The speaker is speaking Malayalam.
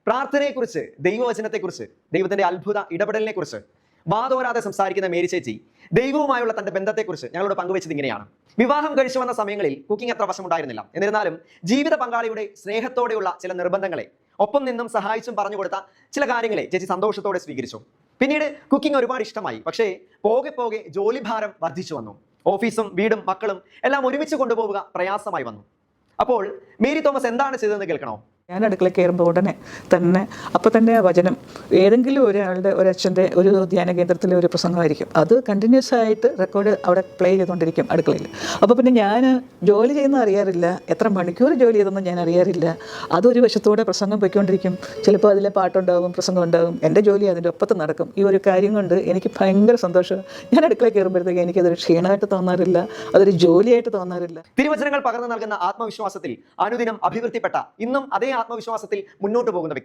പ്രാർത്ഥനയെക്കുറിച്ച്, ദൈവവചനത്തെക്കുറിച്ച്, ദൈവത്തിന്റെ അത്ഭുത ഇടപെടലിനെക്കുറിച്ച് വാതോരാതെ സംസാരിക്കുന്ന മേരി ചേച്ചി ദൈവവുമായുള്ള തന്റെ ബന്ധത്തെക്കുറിച്ച് ഞങ്ങളോട് പങ്കുവെച്ചത് ഇങ്ങനെയാണ്. വിവാഹം കഴിച്ചു വന്ന സമയങ്ങളിൽ കുക്കിംഗ് അത്ര വശമുണ്ടായിരുന്നില്ല. എന്നിരുന്നാലും ജീവിത പങ്കാളിയുടെ സ്നേഹത്തോടെയുള്ള ചില നിർബന്ധങ്ങളെ, ഒപ്പം നിന്നും സഹായിച്ചും പറഞ്ഞു കൊടുത്ത ചില കാര്യങ്ങളെ ചേച്ചി സന്തോഷത്തോടെ സ്വീകരിച്ചു. പിന്നീട് കുക്കിംഗ് ഒരുപാട് ഇഷ്ടമായി. പക്ഷേ പോകെ പോകെ ജോലിഭാരം വർദ്ധിച്ചു വന്നു. ഓഫീസും വീടും മക്കളും എല്ലാം ഒരുമിച്ച് കൊണ്ടുപോവുക പ്രയാസമായി വന്നു. അപ്പോൾ മേരി തോമസ് എന്താണ് ചെയ്തതെന്ന് കേൾക്കണോ? ഞാൻ അടുക്കളയിൽ കയറുമ്പോൾ ഉടനെ തന്നെ അപ്പോൾ തന്നെ വചനം, ഏതെങ്കിലും ഒരാളുടെ, ഒരച്ഛൻ്റെ ഒരു ധ്യാന കേന്ദ്രത്തിലെ ഒരു പ്രസംഗമായിരിക്കും. അത് കണ്ടിന്യൂസ് ആയിട്ട് റെക്കോർഡ് അവിടെ പ്ലേ ചെയ്തുകൊണ്ടിരിക്കും അടുക്കളയിൽ. അപ്പോൾ പിന്നെ ഞാൻ ജോലി ചെയ്യുന്ന അറിയാറില്ല, എത്ര മണിക്കൂർ ജോലി ചെയ്തെന്ന് ഞാൻ അറിയാറില്ല. അതൊരു വശത്തോടെ പ്രസംഗം പോയിക്കൊണ്ടിരിക്കും. ചിലപ്പോൾ അതിലെ പാട്ടുണ്ടാകും, പ്രസംഗം ഉണ്ടാകും, എൻ്റെ ജോലി അതിൻ്റെ ഒപ്പത്ത് നടക്കും. ഈ ഒരു കാര്യം കൊണ്ട് എനിക്ക് ഭയങ്കര സന്തോഷം. ഞാൻ അടുക്കളയിൽ കയറുമ്പോഴത്തേക്ക് എനിക്കതൊരു ക്ഷീണമായിട്ട് തോന്നാറില്ല, അതൊരു ജോലിയായിട്ട് തോന്നാറില്ല. തിരുവചനങ്ങൾ പകർന്നു നൽകുന്ന ആത്മവിശ്വാസത്തിൽ അനുദിനം അഭിവൃദ്ധിപ്പെട്ട, ഇന്നും അതേ ആത്മവിശ്വാസത്തിൽ മുന്നോട്ട് പോകുന്ന വ്യക്തി.